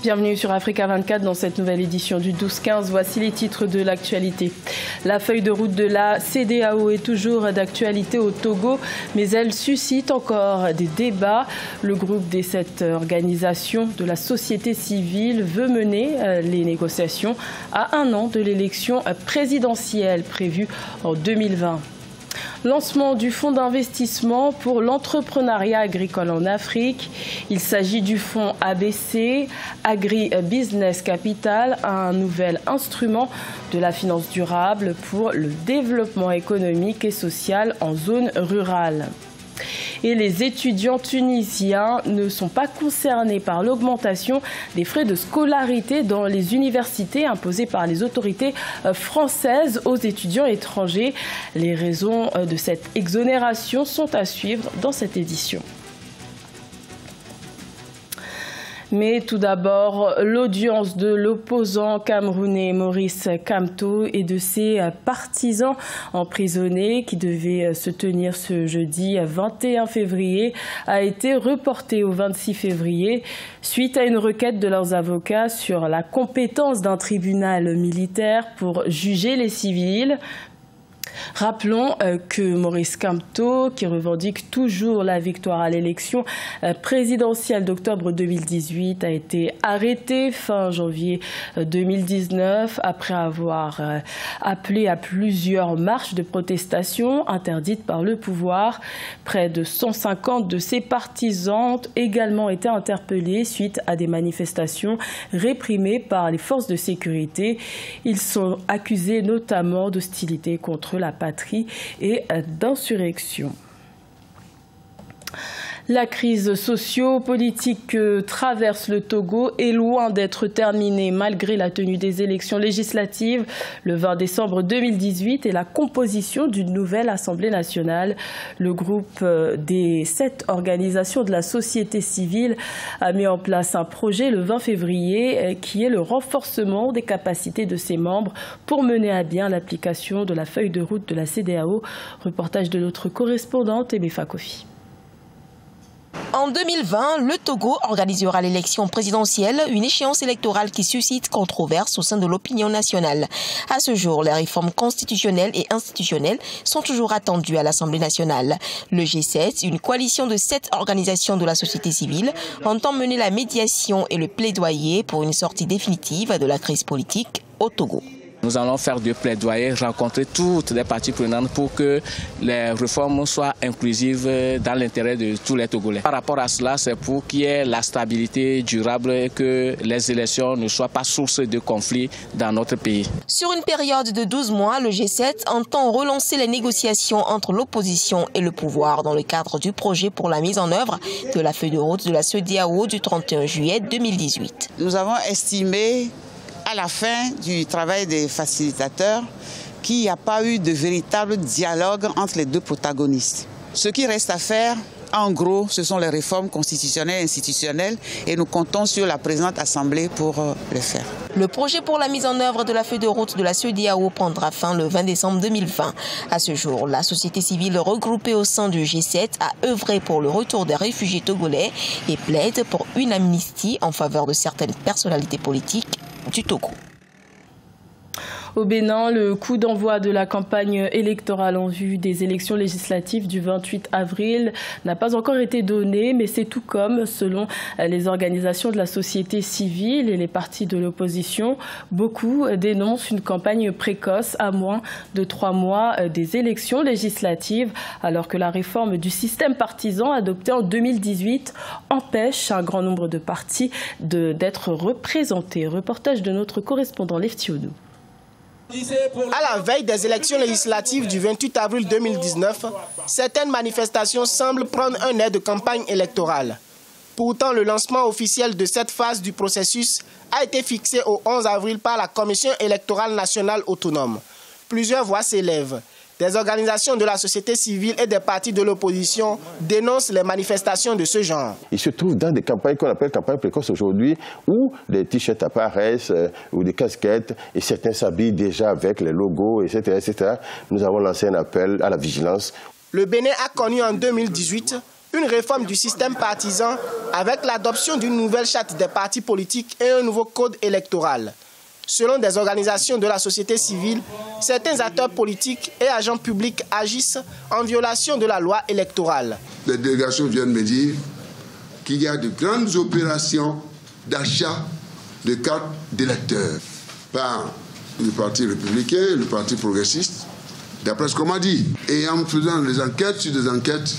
Bienvenue sur Africa 24 dans cette nouvelle édition du 12-15. Voici les titres de l'actualité. La feuille de route de la CEDEAO est toujours d'actualité au Togo, mais elle suscite encore des débats. Le groupe des 7 organisations de la société civile veut mener les négociations à 1 an de l'élection présidentielle prévue en 2020. Lancement du fonds d'investissement pour l'entrepreneuriat agricole en Afrique. Il s'agit du fonds ABC, Agri Business Capital, un nouvel instrument de la finance durable pour le développement économique et social en zone rurale. Et les étudiants tunisiens ne sont pas concernés par l'augmentation des frais de scolarité dans les universités imposées par les autorités françaises aux étudiants étrangers. Les raisons de cette exonération sont à suivre dans cette édition. Mais tout d'abord, l'audience de l'opposant camerounais Maurice Kamto et de ses partisans emprisonnés qui devait se tenir ce jeudi 21 février a été reportée au 26 février suite à une requête de leurs avocats sur la compétence d'un tribunal militaire pour juger les civils. Rappelons que Maurice Kamto, qui revendique toujours la victoire à l'élection présidentielle d'octobre 2018, a été arrêté fin janvier 2019 après avoir appelé à plusieurs marches de protestation interdites par le pouvoir. Près de 150 de ses partisans ont également été interpellés suite à des manifestations réprimées par les forces de sécurité. Ils sont accusés notamment d'hostilité contre la patrie et d'insurrection. La crise socio-politique que traverse le Togo est loin d'être terminée malgré la tenue des élections législatives le 20 décembre 2018 et la composition d'une nouvelle Assemblée nationale. Le groupe des 7 organisations de la société civile a mis en place un projet le 20 février qui est le renforcement des capacités de ses membres pour mener à bien l'application de la feuille de route de la CEDEAO. Reportage de notre correspondante Emefa Kofi. En 2020, le Togo organisera l'élection présidentielle, une échéance électorale qui suscite controverse au sein de l'opinion nationale. À ce jour, les réformes constitutionnelles et institutionnelles sont toujours attendues à l'Assemblée nationale. Le G7, une coalition de 7 organisations de la société civile, entend mener la médiation et le plaidoyer pour une sortie définitive de la crise politique au Togo. Nous allons faire des plaidoyers, rencontrer toutes les parties prenantes pour que les réformes soient inclusives dans l'intérêt de tous les Togolais. Par rapport à cela, c'est pour qu'il y ait la stabilité durable et que les élections ne soient pas source de conflits dans notre pays. Sur une période de 12 mois, le G7 entend relancer les négociations entre l'opposition et le pouvoir dans le cadre du projet pour la mise en œuvre de la feuille de route de la CEDEAO du 31 juillet 2018. Nous avons estimé à la fin du travail des facilitateurs qu'il n'y a pas eu de véritable dialogue entre les deux protagonistes. Ce qui reste à faire, en gros, ce sont les réformes constitutionnelles et institutionnelles et nous comptons sur la présente Assemblée pour les faire. Le projet pour la mise en œuvre de la feuille de route de la CEDEAO prendra fin le 20 décembre 2020. À ce jour, la société civile regroupée au sein du G7 a œuvré pour le retour des réfugiés togolais et plaide pour une amnistie en faveur de certaines personnalités politiques du Togo. Au Bénin, le coup d'envoi de la campagne électorale en vue des élections législatives du 28 avril n'a pas encore été donné, mais c'est tout comme, selon les organisations de la société civile et les partis de l'opposition. Beaucoup dénoncent une campagne précoce à moins de 3 mois des élections législatives, alors que la réforme du système partisan adoptée en 2018 empêche un grand nombre de partis d'être représentés. Reportage de notre correspondant Leftionou. À la veille des élections législatives du 28 avril 2019, certaines manifestations semblent prendre un air de campagne électorale. Pourtant, le lancement officiel de cette phase du processus a été fixé au 11 avril par la Commission électorale nationale autonome. Plusieurs voix s'élèvent. Des organisations de la société civile et des partis de l'opposition dénoncent les manifestations de ce genre. Il se trouve dans des campagnes qu'on appelle campagnes précoces aujourd'hui, où des t-shirts apparaissent ou des casquettes, et certains s'habillent déjà avec les logos, etc., etc. Nous avons lancé un appel à la vigilance. Le Bénin a connu en 2018 une réforme du système partisan avec l'adoption d'une nouvelle charte des partis politiques et un nouveau code électoral. Selon des organisations de la société civile, certains acteurs politiques et agents publics agissent en violation de la loi électorale. Les délégations viennent me dire qu'il y a de grandes opérations d'achat de cartes d'électeurs par le Parti républicain, le Parti progressiste, d'après ce qu'on m'a dit. Et en faisant des enquêtes sur des enquêtes,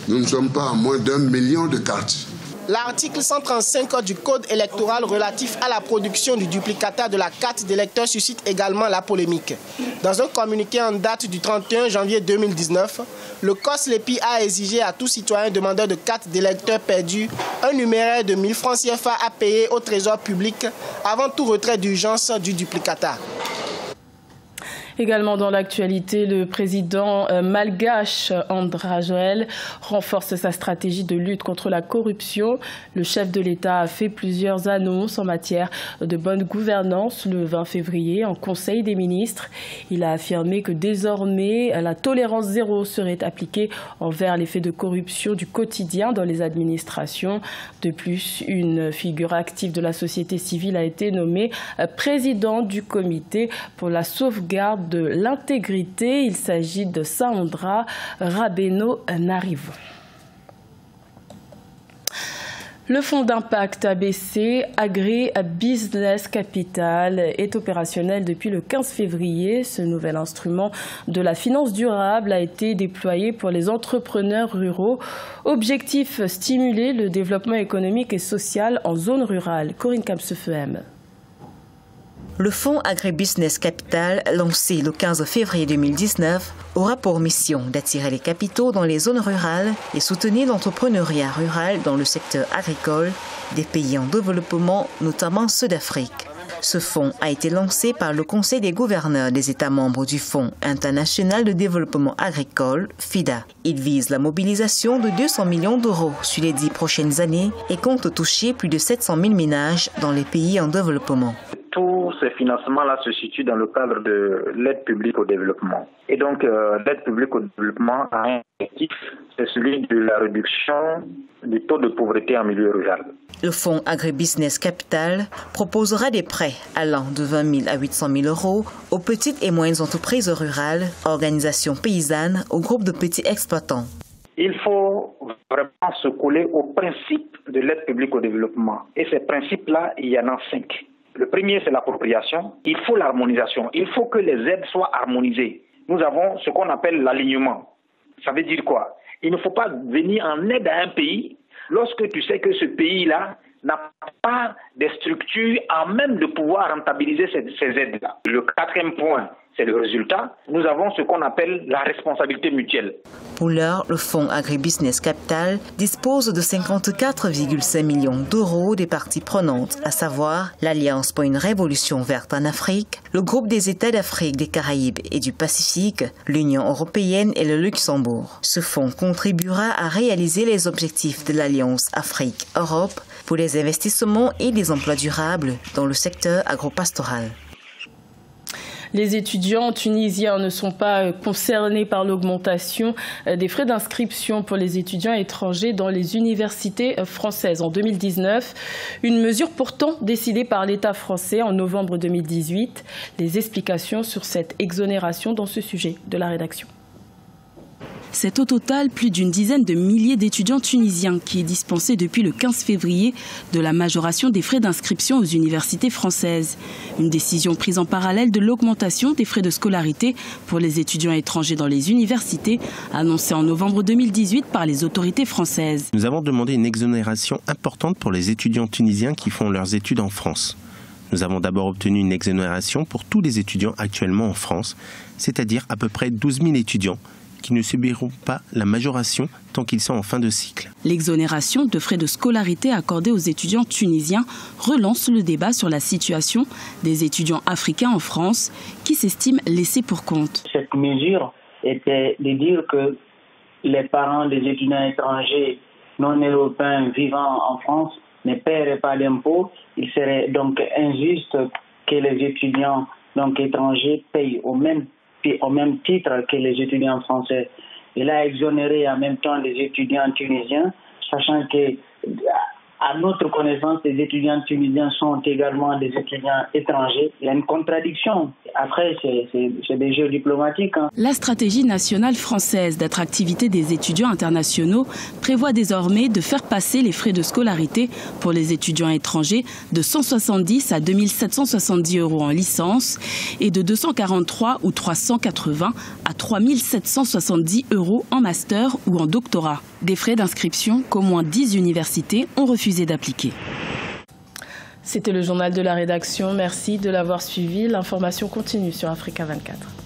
nous ne sommes pas à moins d'1 million de cartes. L'article 135 du Code électoral relatif à la production du duplicata de la carte d'électeur suscite également la polémique. Dans un communiqué en date du 31 janvier 2019, le COSLEPI a exigé à tout citoyen demandeur de carte d'électeur perdu un numéraire de 1000 francs CFA à payer au trésor public avant tout retrait d'urgence du duplicata. Également dans l'actualité, le président malgache André Joël renforce sa stratégie de lutte contre la corruption. Le chef de l'État a fait plusieurs annonces en matière de bonne gouvernance le 20 février en Conseil des ministres. Il a affirmé que désormais la tolérance zéro serait appliquée envers les faits de corruption du quotidien dans les administrations. De plus, une figure active de la société civile a été nommée président du comité pour la sauvegarde de l'intégrité. Il s'agit de Sandra Rabeno Narivo. Le fonds d'impact ABC Agri-Business Capital est opérationnel depuis le 15 février. Ce nouvel instrument de la finance durable a été déployé pour les entrepreneurs ruraux. Objectif, stimuler le développement économique et social en zone rurale. Corinne Kamsefem. Le fonds Agribusiness Capital, lancé le 15 février 2019, aura pour mission d'attirer les capitaux dans les zones rurales et soutenir l'entrepreneuriat rural dans le secteur agricole des pays en développement, notamment ceux d'Afrique. Ce fonds a été lancé par le Conseil des gouverneurs des États membres du Fonds international de développement agricole, FIDA. Il vise la mobilisation de 200 millions d'euros sur les 10 prochaines années et compte toucher plus de 700 000 ménages dans les pays en développement. Tous ces financements-là se situent dans le cadre de l'aide publique au développement. Et donc, l'aide publique au développement a un objectif, c'est celui de la réduction du taux de pauvreté en milieu rural. Le fonds Agribusiness Capital proposera des prêts allant de 20 000 à 800 000 euros aux petites et moyennes entreprises rurales, organisations paysannes, aux groupes de petits exploitants. Il faut vraiment se coller aux principes de l'aide publique au développement. Et ces principes-là, il y en a 5. Le premier, c'est l'appropriation. Il faut l'harmonisation. Il faut que les aides soient harmonisées. Nous avons ce qu'on appelle l'alignement. Ça veut dire quoi? Il ne faut pas venir en aide à un pays lorsque tu sais que ce pays-là n'a pas des structures à même de pouvoir rentabiliser ces aides-là. Le quatrième point, c'est le résultat. Nous avons ce qu'on appelle la responsabilité mutuelle. Pour l'heure, le fonds Agribusiness Capital dispose de 54,5 millions d'euros des parties prenantes, à savoir l'Alliance pour une révolution verte en Afrique, le groupe des États d'Afrique, des Caraïbes et du Pacifique, l'Union européenne et le Luxembourg. Ce fonds contribuera à réaliser les objectifs de l'Alliance Afrique-Europe pour les investissements et les emplois durables dans le secteur agropastoral. Les étudiants tunisiens ne sont pas concernés par l'augmentation des frais d'inscription pour les étudiants étrangers dans les universités françaises en 2019. Une mesure pourtant décidée par l'État français en novembre 2018. Les explications sur cette exonération dans ce sujet de la rédaction. C'est au total plus d'une dizaine de milliers d'étudiants tunisiens qui est dispensé depuis le 15 février de la majoration des frais d'inscription aux universités françaises. Une décision prise en parallèle de l'augmentation des frais de scolarité pour les étudiants étrangers dans les universités, annoncée en novembre 2018 par les autorités françaises. Nous avons demandé une exonération importante pour les étudiants tunisiens qui font leurs études en France. Nous avons d'abord obtenu une exonération pour tous les étudiants actuellement en France, c'est-à-dire à peu près 12 000 étudiants qui ne subiront pas la majoration tant qu'ils sont en fin de cycle. L'exonération de frais de scolarité accordée aux étudiants tunisiens relance le débat sur la situation des étudiants africains en France qui s'estiment laissés pour compte. Cette mesure était de dire que les parents des étudiants étrangers non européens vivant en France ne paieraient pas d'impôts. Il serait donc injuste que les étudiants étrangers payent au même titre que les étudiants français. Il a exonéré en même temps les étudiants tunisiens, sachant que, à notre connaissance, les étudiants tunisiens sont également des étudiants étrangers. Il y a une contradiction. Après, c'est des jeux diplomatiques. La stratégie nationale française d'attractivité des étudiants internationaux prévoit désormais de faire passer les frais de scolarité pour les étudiants étrangers de 170 à 2770 € en licence et de 243 ou 380 à 3770 € en master ou en doctorat. Des frais d'inscription qu'au moins 10 universités ont refusé d'appliquer. C'était le journal de la rédaction. Merci de l'avoir suivi. L'information continue sur Africa 24.